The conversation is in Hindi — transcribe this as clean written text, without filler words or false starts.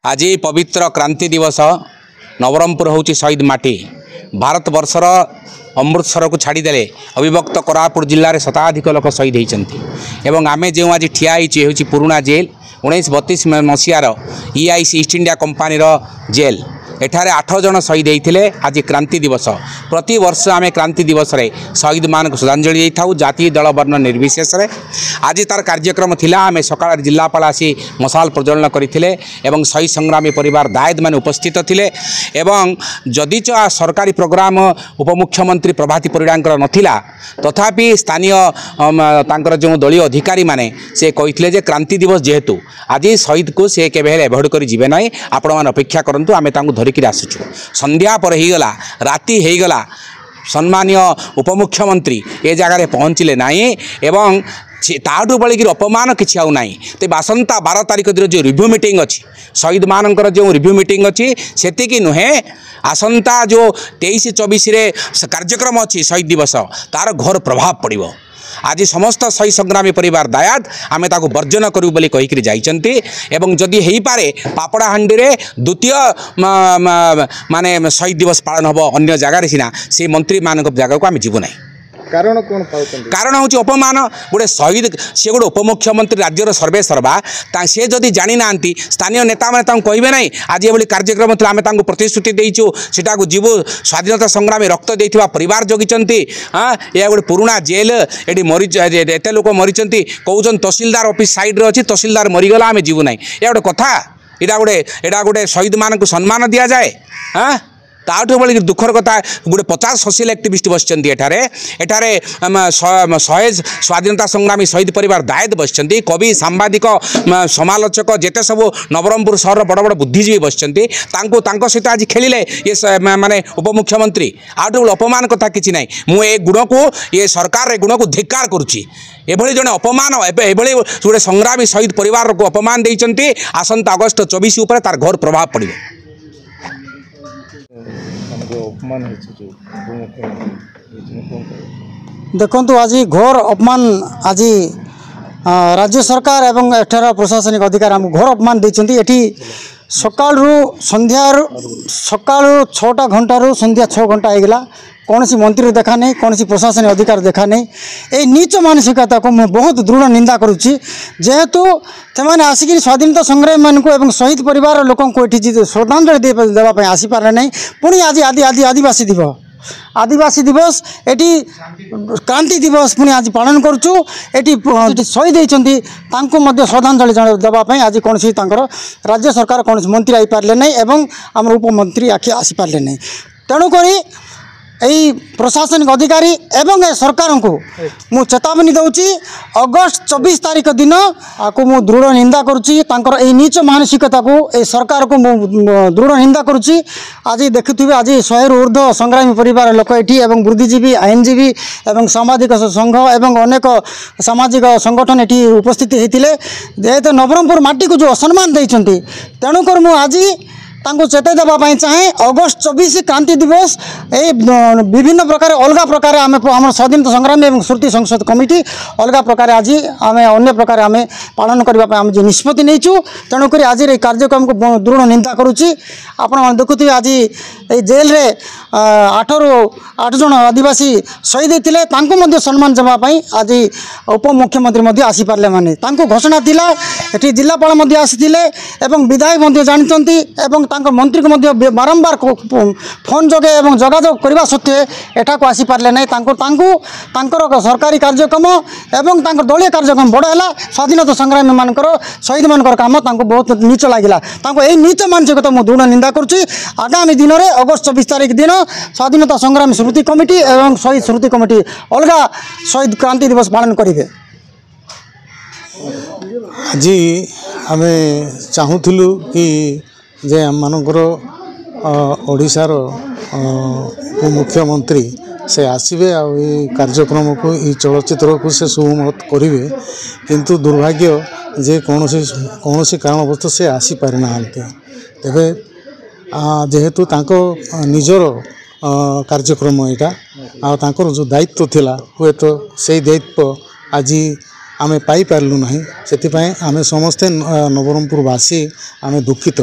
आज पवित्र क्रांति दिवस नवरंगपुर हूँ शहीद माटी भारत वर्षर अमृतसर को छाड़देले अविभक्त कोरापुट जिले में शताधिक लोक शहीद होती आम जो आज ठिया पुराणा जेल 1932 मसीहार EIC east India company jail एठारे 8 जन शहीद होते। आज क्रांति दिवस प्रति वर्ष आम क्रांति दिवस रे शहीद मान को श्रद्धांजलि देता जाति दल वर्ण निर्विशेष रे। आज तार कार्यक्रम थिला आम सकाळ जिलापाल आसी मशाल प्रज्वलन करथिले एवं शहीद संग्रामी परिवार दायद माने उपस्थित थिले एवं जदिच सरकारी प्रोग्राम उपमुख्यमंत्री प्रभाती परिडांकर नथिला तथापि स्थानीय तांकर जो दलीय अधिकारी माने से कहिथिले जे क्रांति दिवस जेहेतु आज शहीद को से केबे एभॉइड करि जिवे नै आपण मान अपेक्षा करंतु आमे तांको धरिकी आसुचु संध्या पर हो गला राति हो गला सम्मानीय उपमुख्यमंत्री ए जगार पहुँचले ना एवं ताठू बड़ी अपमान किसी आउ ना तेज आसंता 12 तारिख दिन जो रिव्यू मीटिंग अच्छी शहीद मानकर जो रिव्यू मीटिंग अच्छी सेतिकी नुहे आसंता जो 23-24 कार्यक्रम अच्छी शहीद दिवस तार घोर प्रभाव पड़ो। आज समस्त शहीद संग्रामी परिवार दायाद आमे ताको वर्जन करू बोली कहिकरी जाइचंती एवं जदि हेई पारे पापड़ाहांडी रे द्वितीय माने शहीद दिवस पालन हबो अन्य जगह रे सिना से मंत्री मानक जगह को आमे जीवु नै। कारण कौन कारण हूँ अपमान गोटे शहीद सी गोटे उपमुख्यमंत्री राज्यर सर्वे सर्वा सी जदि जानी ना स्थानीय नेता मैंने कहे ना आज ये कार्यक्रम थी आम प्रतिश्रुति देचु सेटा जीवु स्वाधीनता संग्रामी रक्त देथिबा परिवार जगिचंती। हाँ यह गोटे पुराणा जेल ये मरी एत लोक मरी कहउछन तहसीलदार ऑफिस साइड रे अच्छी तहसीलदार मरीगला आम जीवु ना या गोटे कथा एटा गोटे शहीद मान को सम्मान दि जाए। हाँ ताठू बड़ी दुखर कथा गोटे 50 सोशल एक्टिविस्ट बसचंती एठारे 100 स्वाधीनता संग्रामी शहीद परिवार दायद बसचंती कवि सांबादिक समालोचक जेते सब नवरंगपुर सहर बड़ बड़ बुद्धिजीवी बसचंती तांको सहित आज खेलिले ये माने उपमुख्यमंत्री आठू अपमान कथा किछि नै। मु ए गुण को ये सरकार रे गुण को धिक्कार करुछि एभली जने अपमान एभली गोटे संग्रामी शहीद परिवार को अपमान देइचंती आसंता अगस्त 24 ऊपर तार घोर प्रभाव पड़िबो। देखु आज घोर अपमान आज राज्य सरकार एवं एठार प्रशासनिक अधिकारी आम घोर अपमान देती एटी सकाळु संध्या सकाळु 6टा घंटारू संध्या 6 घंटा होगला कौन सी मंत्री देखा नहीं कौन सी प्रशासनिक अधिकारी देखा नहीं ये नीच मानसिकता को मैं बहुत दृढ़ निंदा करुच्ची जेहेतु से आसिक स्वाधीनता संग्रामी मान को एवं शहीद परिवार लोक ये श्रद्धांजलि देवाई आसीपारे ना पुणी आज आदिवासी दिवस आदिवासी दिवस एटी क्रांति दिवस पुणी आज पालन करुचु एटी शहीद होती श्रद्धांजलि देवाई आज कौन सी राज्य सरकार कौन मंत्री आई पारे ना एवं आम उपमंत्री आसीपारे ना तेणुक यही प्रशासनिक अधिकारी एवं सरकार को मु चेतावनी दूची अगस्त 24 तारिख दिन आपको मु दृढ़ निंदा करुच्ची यही नीच मानसिकता को ए सरकार को मु दृढ़ निंदा करुच्ची। आज देखुवे आज 100 ରୁ ऊर्ध्व संग्रामी परिवार लोक ये एवं बुद्धिजीवी आईनजीवी एवं सामाजिक संघ एवं अनेक सामाजिक संगठन ये उपस्थित होते जेहेतु नवरंगपुर माटी को जो असम्मान देते तेणुक मु आज तांको चेताई देवाई चाहे अगस्त 24 क्रांति दिवस ये विभिन्न प्रकार अलग प्रकार आम स्वाधीनता संग्रामी एवं स्मृति संसद कमिटी अलग प्रकार आज आम अन्य प्रकार आम पालन करने आम जो निष्पत्ति नहीं तेणुक आज ये कार्यक्रम को दृढ़ निंदा करुच्ची। आपण देखुए आज ये जेल रे 8 जन आदिवासी शहीद होते सम्मान देवाई आज उपमुख्यमंत्री आसीपारे माने घोषणा थिला एटी जिलापाल आसीथिले एवं विधायक जानते एवं मंत्री को बारंबार फोन जोगे एवं जोगाजोग करने सत्वे एठा को आसीपारे ना सरकारी कार्यक्रम एवं दलीय कार्यक्रम बड़ है स्वाधीनता संग्रामी मानकर शहीद मानकर काम बहुत नीच लगिला यही नीच मानसिकता मुझे दृढ़ निंदा करुच्ची। आगामी दिन में अगस्त 24 तारिख दिन स्वाधीनता संग्रामी स्मृति कमिटी एवं शहीद स्मृति कमिटी अलग शहीद क्रांति दिवस पालन करेंगे। आज आम चाहूलु कि जे आम मानकर ओडिशार मुख्यमंत्री से आसबे कार्यक्रम को ये चलचित्र को से शुभमत करेंगे किंतु दुर्भाग्य जे कौन सी कारणवश से आसीपारि ना तेरे जेहेतु तांको निजर कार्यक्रम यहाँ आर जो दायित्व थिला हुए तो से दायित्व आज आमे पाई पारलु नहीं से आमे समस्ते नवरंगपुरवासी आमे दुखित।